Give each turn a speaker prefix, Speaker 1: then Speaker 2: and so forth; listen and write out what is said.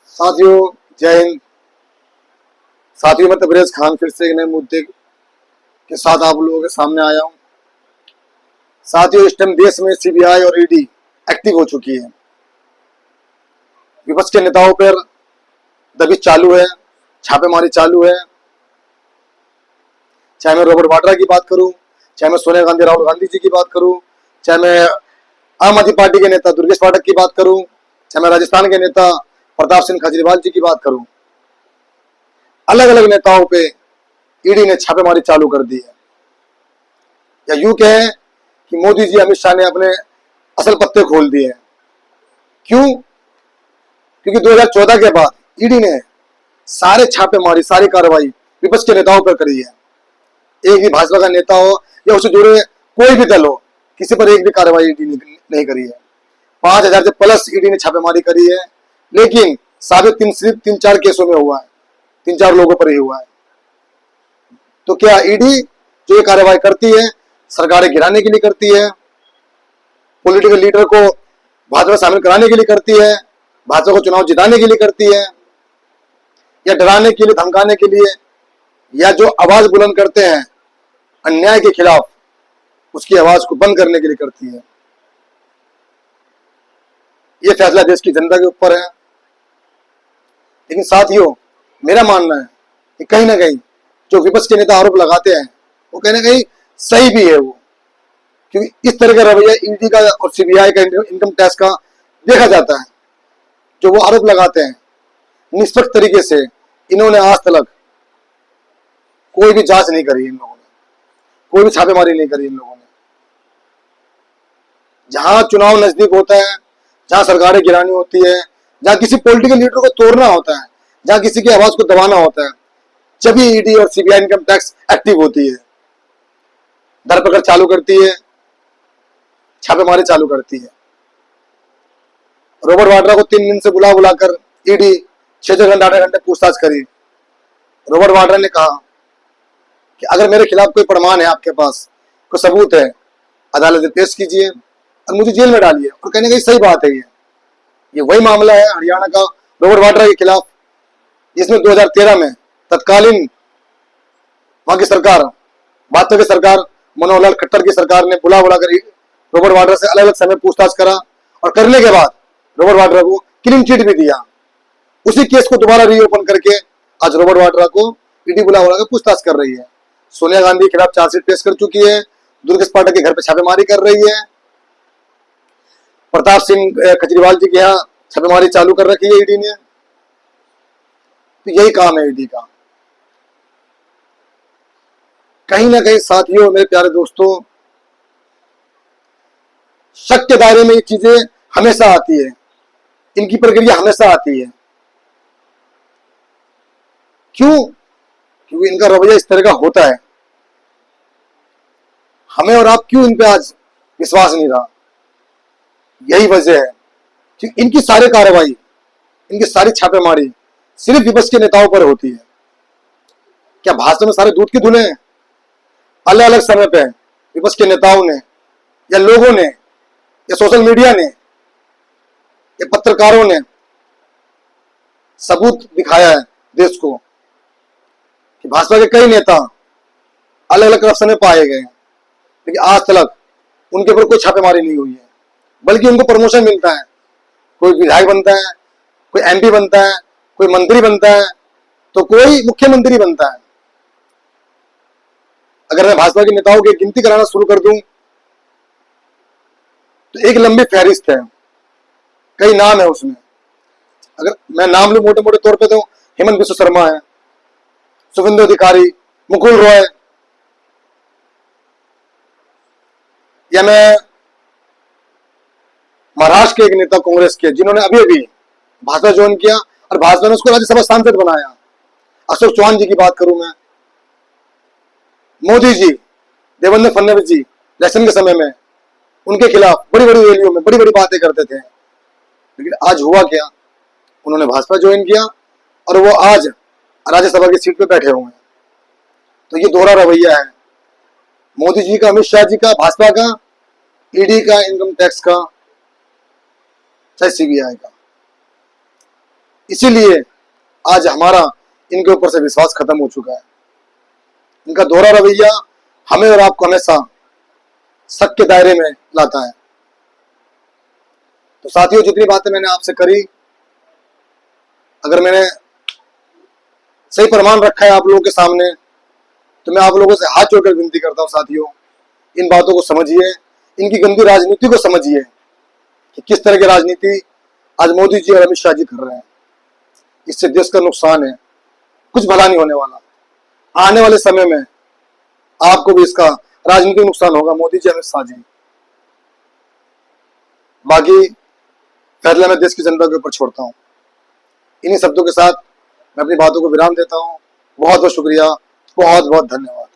Speaker 1: साथियों, जय हिंद। साथियों, मैं तबरेज खान फिर से एक नए मुद्दे के साथ आप लोगों के सामने आया हूं। साथियों, इस टाइम देश में सीबीआई और ईडी एक्टिव हो चुकी है। विपक्ष के नेताओं पर दबिश चालू है, छापेमारी चालू है। चाहे मैं रॉबर्ट वाड्रा की बात करूं, चाहे मैं सोनिया गांधी राहुल गांधी जी की बात करूं, चाहे मैं आम आदमी पार्टी के नेता दुर्गेश पाठक की बात करूं, चाहे मैं राजस्थान के नेता प्रताप सिंह केजरीवाल जी की बात करूं, अलग अलग नेताओं पे ईडी ने छापेमारी चालू कर दी है। या यूं कहें कि मोदी जी, अमित शाह ने अपने असल पत्ते खोल दिए हैं। क्यों? क्योंकि 2014 के बाद ईडी ने सारे छापेमारी, सारी कार्रवाई विपक्ष के नेताओं पर करी है। एक भी भाजपा का नेता हो या उससे जुड़े कोई भी दल हो, किसी पर एक भी कार्रवाई ईडी ने नहीं करी है। 5,000 से प्लस ईडी ने छापेमारी करी है, लेकिन साबित सिर्फ 3-4 केसों में हुआ है, 3-4 लोगों पर ही हुआ है। तो क्या ईडी जो ये कार्रवाई करती है, सरकारें गिराने के लिए करती है, पॉलिटिकल लीडर को भाजपा में शामिल कराने के लिए करती है, भाजपा को चुनाव जिताने के लिए करती है, या डराने के लिए, धमकाने के लिए, या जो आवाज बुलंद करते हैं अन्याय के खिलाफ, उसकी आवाज को बंद करने के लिए करती है? यह फैसला देश की जनता के ऊपर है। लेकिन साथियों, मेरा मानना है कि कहीं ना कहीं जो विपक्ष के नेता आरोप लगाते हैं वो कहीं ना कहीं सही भी है। वो क्योंकि इस तरह का रवैया ईडी का और सीबीआई का, इनकम टैक्स का देखा जाता है। जो वो आरोप लगाते हैं, निष्पक्ष तरीके से इन्होंने आज तक कोई भी जांच नहीं करी, इन लोगों ने कोई भी छापेमारी नहीं करी। इन लोगों ने जहां चुनाव नजदीक होता है, जहां सरकारें गिरानी होती है, जहां किसी पॉलिटिकल लीडर को तोड़ना होता है, जहां किसी की आवाज को दबाना होता है, जब भी ईडी और सीबीआई इनकम टैक्स एक्टिव होती है, धरपकड़ चालू करती है, छापेमारी चालू करती है। रॉबर्ट वाड्रा को 3 दिन से बुलाकर ईडी 6 घंटे 8 घंटे पूछताछ करी। रॉबर्ट वाड्रा ने कहा कि अगर मेरे खिलाफ कोई प्रमाण है, आपके पास कोई सबूत है, अदालत में पेश कीजिए और मुझे जेल में डालिए। और कहने की सही बात है। ये वही मामला है हरियाणा का रॉबर्ट वाड्रा के खिलाफ, जिसमें 2013 में तत्कालीन वहां की सरकार, भाजपा की सरकार, मनोहर लाल खट्टर की सरकार ने बुलाकर रॉबर्ट वाड्रा से अलग अलग समय पूछताछ करा, और करने के बाद रॉबर्ट वाड्रा को क्लीन चिट भी दिया। उसी केस को दोबारा रीओपन करके आज रॉबर्ट वाड्रा को ईडी बुलाकर पूछताछ कर रही है। सोनिया गांधी के खिलाफ चार्जशीट पेश कर चुकी है, दुर्गेश पाठक के घर पर छापेमारी कर रही है, प्रताप सिंह केजरीवाल जी के यहाँ छापेमारी चालू कर रखी है ईडी ने। तो यही काम है ईडी का। कहीं ना कहीं साथियों, मेरे प्यारे दोस्तों, शक के दायरे में ये चीजें हमेशा आती है, इनकी प्रक्रिया हमेशा आती है। क्यों? क्योंकि इनका रवैया इस तरह का होता है। हमें और आप क्यों इन पे आज विश्वास नहीं रहा? यही वजह है कि इनकी सारी कार्रवाई, इनकी सारी छापेमारी सिर्फ विपक्ष के नेताओं पर होती है। क्या भाजपा में सारे दूध की धुले हैं? अलग अलग समय पे विपक्ष के नेताओं ने, या लोगों ने, या सोशल मीडिया ने, या पत्रकारों ने सबूत दिखाया है देश को कि भाजपा के कई नेता अलग अलग करप्शन में पाए गए हैं, लेकिन आज तक उनके ऊपर कोई छापेमारी नहीं हुई है। बल्कि उनको प्रमोशन मिलता है, कोई विधायक बनता है, कोई एमपी बनता है, कोई मंत्री बनता है, तो कोई मुख्यमंत्री बनता है। अगर मैं भाजपा के नेताओं की गिनती कराना शुरू कर दूं तो एक लंबी फहरिस्त है, कई नाम है उसमें। अगर मैं नाम लूं मोटे मोटे तौर पे तो हेमंत बिश्व शर्मा है, शुभेंदु अधिकारी, मुकुल रॉय, या मैं महाराष्ट्र के एक नेता कांग्रेस के, जिन्होंने अभी अभी भाजपा ज्वाइन किया और भाजपा ने उसको राज्यसभा सांसद बनाया, अशोक चौहान जी की बात करूं मैं, मोदी जी, देवेंद्र फडणवीस जी इलेक्शन के समय में उनके खिलाफ बड़ी बड़ी रैलियों में बड़ी बड़ी बातें करते थे। लेकिन आज हुआ क्या? उन्होंने भाजपा ज्वाइन किया और वो आज राज्यसभा की सीट पे बैठे हुए हैं। तो ये दोहरा रवैया है मोदी जी का, अमित शाह जी का, भाजपा का, ईडी का, इनकम टैक्स का, चाहे सीबीआई का। इसीलिए आज हमारा इनके ऊपर से विश्वास खत्म हो चुका है। इनका दोहरा रवैया हमें और आपको हमेशा शक के दायरे में लाता है। तो साथियों, जितनी बातें मैंने आपसे करी, अगर मैंने सही प्रमाण रखा है आप लोगों के सामने, तो मैं आप लोगों से हाथ जोड़कर विनती करता हूं साथियों, इन बातों को समझिए, इनकी गंदी राजनीति को समझिए कि किस तरह की राजनीति आज मोदी जी और अमित शाह जी कर रहे हैं। इससे देश का नुकसान है, कुछ भला नहीं होने वाला। आने वाले समय में आपको भी इसका राजनीतिक नुकसान होगा, मोदी जी, अमित शाह जी। बाकी फैसला मैं देश की जनता के ऊपर छोड़ता हूं। इन्हीं शब्दों के साथ मैं अपनी बातों को विराम देता हूं। बहुत बहुत शुक्रिया, बहुत बहुत धन्यवाद।